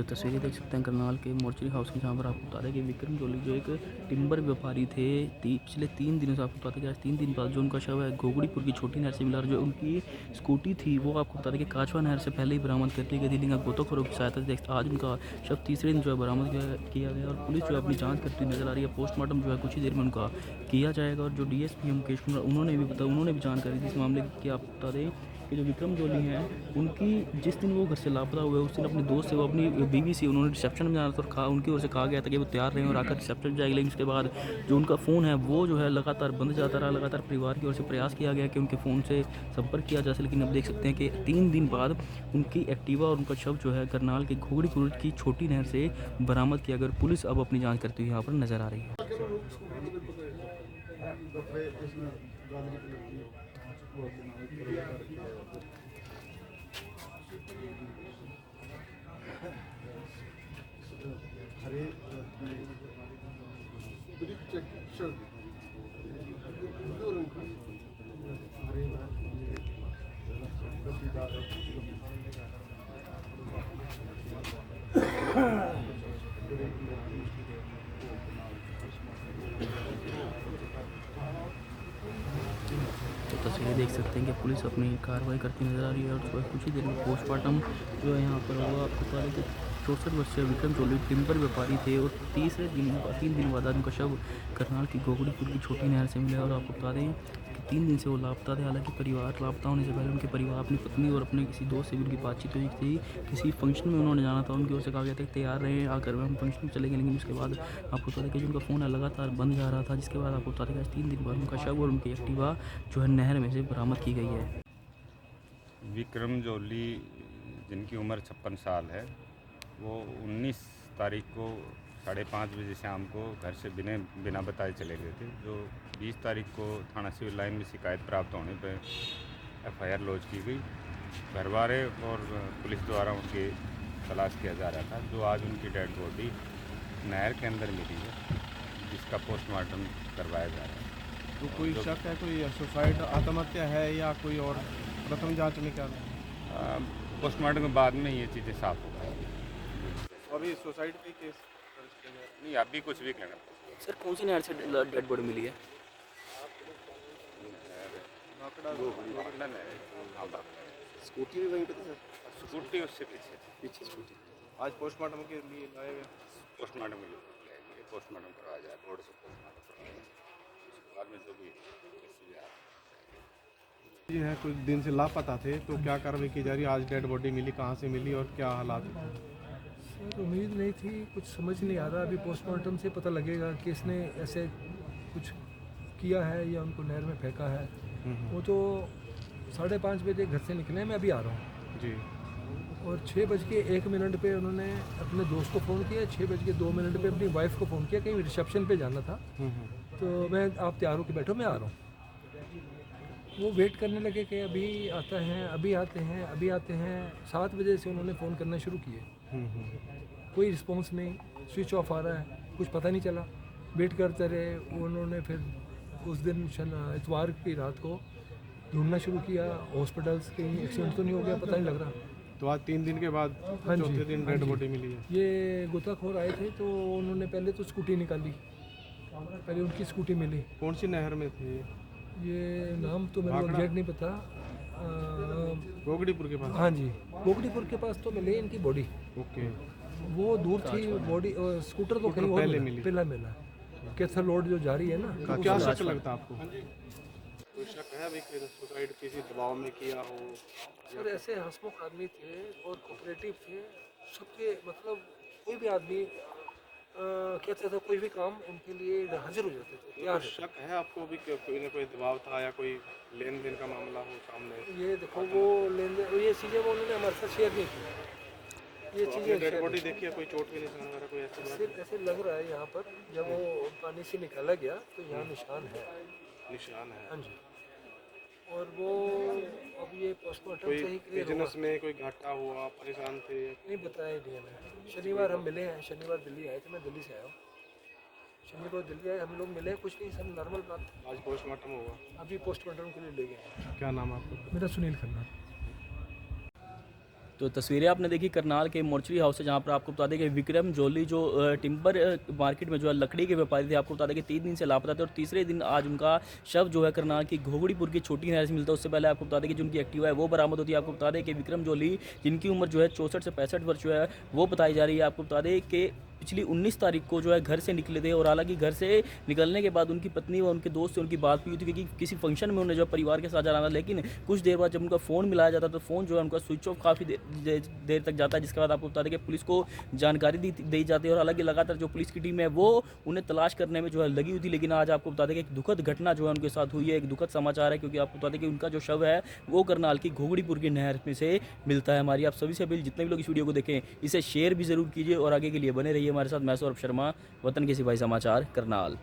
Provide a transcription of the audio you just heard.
तस्वीरें देख सकते हैं करनाल के मोर्चरी हाउस की, जहाँ पर आपको बता दें कि विक्रम जोली जो एक टिम्बर व्यापारी थे, पिछले 3 दिनों से आपको बता दें कि आज 3 दिन बाद जो उनका शव है घोगड़ीपुर की छोटी नहर से मिला। और जो उनकी स्कूटी थी वो आपको बता दें कि काचवा नहर से पहले ही बरामद कर ली गई थी, लेकिन गोताखोरों की सहायता से आज उनका शव तीसरे दिन जो है बरामद किया गया। और पुलिस जो है अपनी जाँच करती नजर आ रही है। पोस्टमार्टम जो है कुछ ही देर में उनका किया जाएगा। और जो DSP मुकेश कुमार उन्होंने भी जानकारी दी इस मामले की, कि आपको बता दें कि जो विक्रम जोली हैं उनकी जिस दिन वो घर से लापता हुए उस दिन अपने दोस्त से वो अपनी बीवी से उन्होंने रिसेप्शन में जाना था, और उनकी ओर से कहा गया था कि वो तैयार रहें और आकर रिसेप्शन में जाएगी। लेकिन उसके बाद जो उनका फ़ोन है वो जो है लगातार बंद जाता रहा। लगातार परिवार की ओर से प्रयास किया गया कि उनके फ़ोन से संपर्क किया जा सके, लेकिन अब देख सकते हैं कि 3 दिन बाद उनकी एक्टिवा और उनका शव जो है करनाल के घोगड़ीपुर की छोटी नहर से बरामद किया गया। पुलिस अब अपनी जाँच करती हुई यहाँ पर नजर आ रही है। तो तस्वीरें देख सकते हैं कि पुलिस अपनी कार्रवाई करती नजर आ रही है। और जो है कुछ ही देर में पोस्टमार्टम जो है यहाँ पर होगा। आपको बता दें कि 64 वर्षीय विक्रम जोली टिम्बर व्यापारी थे और 3 दिन बाद उनका शव करनाल की घोगड़ीपुर की छोटी नहर से मिला। और आपको बता दें कि 3 दिन से वो लापता थे। हालांकि परिवार लापता होने से पहले उनके परिवार अपनी पत्नी और अपने किसी दोस्त से भी उनकी बातचीत हुई थी। किसी फंक्शन में उन्होंने जाना था, उनकी ओर से कहा गया था कि तैयार रहें, आकर हम फंक्शन में चलेंगे। लेकिन उसके बाद आपको बता दें कि जो उनका फ़ोन है लगातार बंद जा रहा था, जिसके बाद आपको बता दें कि 3 दिन बाद उनका शव और उनकी एक्टिवा जो है नहर में से बरामद की गई है। विक्रम जोली जिनकी उम्र 56 साल है, वो 19 तारीख को 5:30 बजे शाम को घर से बिना बताए चले गए थे। जो 20 तारीख को थाना सिविल लाइन में शिकायत प्राप्त होने पर FIR लॉन्च की गई। घरवाले और पुलिस द्वारा उनकी तलाश किया जा रहा था। जो आज उनकी डेड बॉडी नहर के अंदर मिली है, जिसका पोस्टमार्टम करवाया जा रहा है। तो कोई शक है, कोई सुसाइड आत्महत्या है या कोई और प्रथम जांच में क्या पोस्टमार्टम के बाद में ये चीज़ें साफ हो पाएंगी। अभी सुसाइड के केस दर्ज किए गए? नहीं, अभी कुछ भी कहना। सर कौन सी नहर से डेड बॉडी मिली है? स्कूटी भी वहीं पे थी सर? स्कूटी उससे पीछे स्कूटी। आज पोस्टमार्टम के लिए लाए गए। पोस्टमार्टम में पोस्टमार्टम करवाया जाए, रोड से पोस्टमार्टम करवाया जाए, उसके बाद में जो भी ये है, कुछ दिन से लापता थे, तो क्या कार्रवाई की जा रही है? आज डेड बॉडी मिली, कहाँ से मिली और क्या हालात हैं? सर उम्मीद नहीं थी, कुछ समझ नहीं आ रहा। अभी पोस्टमार्टम से पता लगेगा कि इसने ऐसे कुछ किया है या उनको नहर में फेंका है। वो तो 5:30 बजे घर से निकले, मैं अभी आ रहा हूँ जी। और 6:01 पे उन्होंने अपने दोस्त को फ़ोन किया, 6:02 पे अपनी वाइफ को फ़ोन किया, कहीं रिसेप्शन पे जाना था। तो मैं आप तैयार होकर बैठो, मैं आ रहा हूँ। वो वेट करने लगे कि अभी आता हैं, अभी आते हैं, अभी आते हैं। 7 बजे से उन्होंने फ़ोन करना शुरू किए, कोई रिस्पॉन्स नहीं, स्विच ऑफ आ रहा है, कुछ पता नहीं चला। वेट करते रहे। उन्होंने फिर उस दिन इतवार की रात को ढूंढना शुरू किया हॉस्पिटल्स, कहीं एक्सीडेंट तो नहीं हो गया, पता नहीं लग रहा। तो आज 3 दिन के बाद हाँ जी, चौथे दिन डेड बॉडी मिली है। ये गोताखोर आए थे तो उन्होंने पहले तो स्कूटी निकाली, पहले उनकी स्कूटी मिली। कौन सी नहर में थे? ये नाम तो मेरे को एग्जैक्ट नहीं पता। घोगड़ीपुर के पास? हाँ जी, घोगड़ीपुर के पास तो मिले इनकी बॉडी। ओके। वो दूर थी बॉडी, स्कूटर तो कहीं और पहले मिली। पहला मिला। कैथल रोड जो जा रही है ना, क्या शक लगता है आपको? कोई शक है अभी कि सुसाइड किसी दबाव में किया हो? सर ऐसे हंसमुख आदमी थे और कोऑपरेटिव थे सबके, मतलब कोई भी आदमी कहते थे कोई भी काम उनके लिए हाजिर हो जाते थे, तैयार थे। शक है आपको भी कि कोई ना कोई दबाव था या कोई लेन देन का मामला हो सामने? ये देखो वो लेन देन, ये चीज़ें वो उन्होंने हमारे साथ शेयर नहीं की। ये चीज़ें डेड बॉडी देखिए, कोई चोट के निशान वगैरह कोई ऐसी बात? सिर्फ ऐसे लग रहा है यहाँ पर, जब वो पानी से निकाला गया तो यहाँ निशान है। निशान है? हाँ जी। और वो अब ये पोस्टमार्टम कोई से ही क्लियर होगा। बिजनेस में कोई घाटा हुआ, परेशान थे? नहीं बताया नहीं हमें। शनिवार हम मिले हैं, शनिवार दिल्ली आए थे, मैं दिल्ली से आया हूँ। शनिवार दिल्ली आए, हम लोग मिले, कुछ नहीं, सब नॉर्मल बात। आज पोस्टमार्टम होगा? अभी पोस्टमार्टम के लिए ले गए हैं। क्या नाम है आपका? मेरा सुनील खन्ना। तो तस्वीरें आपने देखी करनाल के मोर्चरी हाउस से, जहाँ पर आपको बता दें कि विक्रम जोली जो टिम्बर मार्केट में जो है लकड़ी के व्यापारी थे, आपको बता दें कि 3 दिन से लापता थे और तीसरे दिन आज उनका शव जो है करनाल की घोगड़ीपुर की छोटी नहर से मिलता है। उससे पहले आपको बता दें कि जो उनकी एक्टिवा है वो बरामद होती है। आपको बता दें कि विक्रम जोली जिनकी उम्र जो है 64 से 65 वर्ष जो है वो बताई जा रही है। आपको बता दें कि पिछली 19 तारीख को जो है घर से निकले थे और हालांकि घर से निकलने के बाद उनकी पत्नी व उनके दोस्त से उनकी बात हुई थी कि किसी फंक्शन में उन्हें जो परिवार के साथ जाना था, लेकिन कुछ देर बाद जब उनका फ़ोन मिलाया जाता तो फ़ोन जो है उनका स्विच ऑफ काफ़ी देर तक जाता है, जिसके बाद आपको बता दें कि पुलिस को जानकारी दी जाती है और हालांकि लगातार जो पुलिस की टीम है वो उन्हें तलाश करने में जो है लगी हुई थी। लेकिन आज आपको बता दें कि एक दुखद घटना जो है उनके साथ हुई है, एक दुखद समाचार है, क्योंकि आपको बता दें कि उनका जो शव है वो करनाल की घोगड़ीपुर की नहर में से मिलता है। हमारी आप सभी से अपील, जितने भी लोग इस वीडियो को देखें इसे शेयर भी ज़रूर कीजिए और आगे के लिए बने रहिए हमारे साथ। मैं सौरभ शर्मा, वतन के सिपाही समाचार, करनाल।